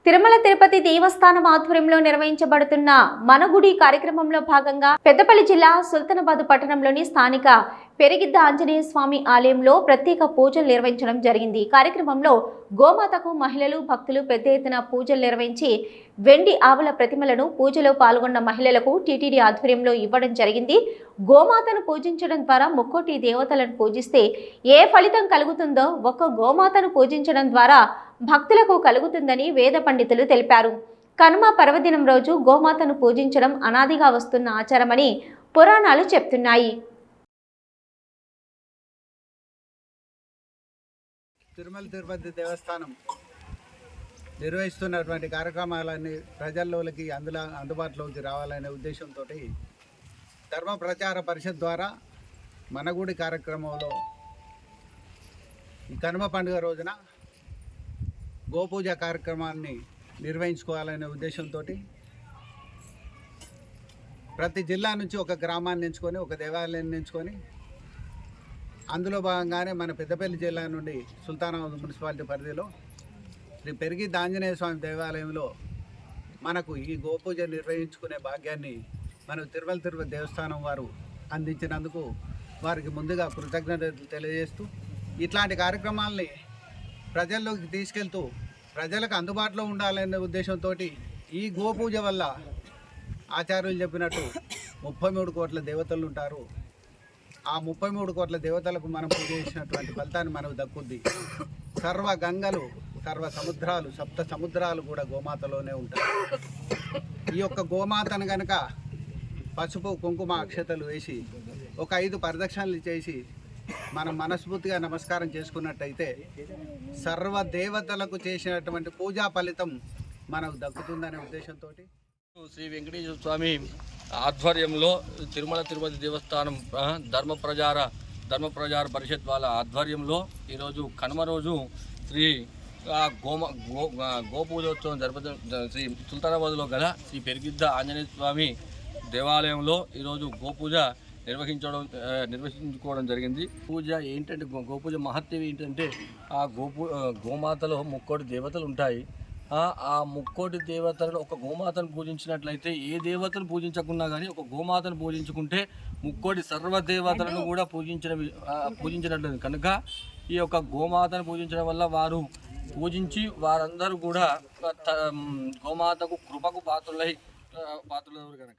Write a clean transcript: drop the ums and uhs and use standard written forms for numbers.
తిరుమల తిరుపతి దేవస్థానం ఆధ్వర్యంలో నిర్వహించబడుతున్న మన గుడి కార్యక్రమంలో భాగంగా పెద్దపల్లి జిల్లా సుల్తానాబాద్ పట్టణంలోని స్థానిక పెరిగిద్ద ఆంజనేయ స్వామి ఆలయంలో ప్రత్యేక పూజలు నిర్వహించడం జరిగింది. కార్యక్రమంలో గోమాతకు మహిళలు భక్తులు పెద్ద ఎత్తున పూజలు నిర్వహించి వెండి ఆవుల ప్రతిమలను పూజలో పాల్గొన్న మహిళలకు టీటీడీ ఆధ్వర్యంలో ఇవ్వడం జరిగింది. గోమాతను పూజించడం ద్వారా ముక్కోటి దేవతలను పూజిస్తే ఏ ఫలితం కలుగుతుందో ఒక్క గోమాతను పూజించడం ద్వారా భక్తులకు కలుగుతుందని వేద పండితులు తెలిపారు. కనుమ పర్వదినం రోజు గోమాతను పూజించడం అనాదిగా వస్తున్న ఆచారమని పురాణాలు చెప్తున్నాయి. తిరుమల తిరుపతి దేవస్థానం నిర్వహిస్తున్నటువంటి కార్యక్రమాలన్నీ ప్రజల్లోకి అందుబాటులోకి రావాలనే ఉద్దేశంతో ధర్మ ప్రచార పరిషత్ ద్వారా మన గుడి కార్యక్రమంలో ఈ కనుమ పండుగ రోజున గోపూజ కార్యక్రమాన్ని నిర్వహించుకోవాలనే ఉద్దేశంతో ప్రతి జిల్లా నుంచి ఒక గ్రామాన్ని ఎంచుకొని ఒక దేవాలయాన్ని ఎంచుకొని అందులో భాగంగానే మన పెద్దపల్లి జిల్లా నుండి సుల్తానాబాద్ మున్సిపాలిటీ పరిధిలో శ్రీ పెరిగిద్ద ఆంజనేయ స్వామి దేవాలయంలో మనకు ఈ గోపూజ నిర్వహించుకునే భాగ్యాన్ని మన తిరుపతి దేవస్థానం వారు అందించినందుకు వారికి ముందుగా కృతజ్ఞతలు తెలియజేస్తూ ఇట్లాంటి కార్యక్రమాలని ప్రజల్లోకి తీసుకెళ్తూ ప్రజలకు అందుబాటులో ఉండాలనే ఉద్దేశంతో ఈ గోపూజ వల్ల ఆచార్యులు చెప్పినట్టు 33 కోట్ల దేవతలు ఉంటారు. ఆ 33 కోట్ల దేవతలకు మనం పూజ చేసినటువంటి ఫలితాన్ని మనకు దక్కుద్ది. సర్వ గంగలు, సర్వ సముద్రాలు, సప్త సముద్రాలు కూడా గోమాతలోనే ఉంటాయి. ఈ యొక్క గోమాతను కనుక పసుపు కుంకుమ అక్షతలు వేసి ఒక 5 ప్రదక్షిణలు చేసి మనం మనస్ఫూర్తిగా నమస్కారం చేసుకున్నట్టయితే సర్వ దేవతలకు చేసినటువంటి పూజా ఫలితం మనకు దక్కుతుందనే ఉద్దేశంతో శ్రీ వెంకటేశ్వర స్వామి ఆధ్వర్యంలో తిరుమల తిరుపతి దేవస్థానం ధర్మ ప్రచార పరిషత్ వాళ్ళ ఆధ్వర్యంలో ఈరోజు కనుమ రోజు శ్రీ గోపూజోత్సవం శ్రీ సుల్తానాబాద్లో గల శ్రీ పెరిగిద్ద ఆంజనేయ స్వామి దేవాలయంలో ఈరోజు గోపూజ నిర్వహించుకోవడం జరిగింది. పూజ ఏంటంటే గోపూజ మహత్యం ఏంటంటే ఆ గోమాతలో ముక్కోటి దేవతలు ఉంటాయి. ఆ ముక్కోటి దేవతలను ఒక గోమాతను పూజించినట్లయితే ఏ దేవతను పూజించకున్నా కానీ ఒక గోమాతను పూజించుకుంటే ముక్కోటి సర్వదేవతలను కూడా పూజించినట్లు కనుక ఈ యొక్క గోమాతను పూజించడం వల్ల వారు పూజించి వారందరూ కూడా గోమాతకు కృపకు పాత్రులై కనుక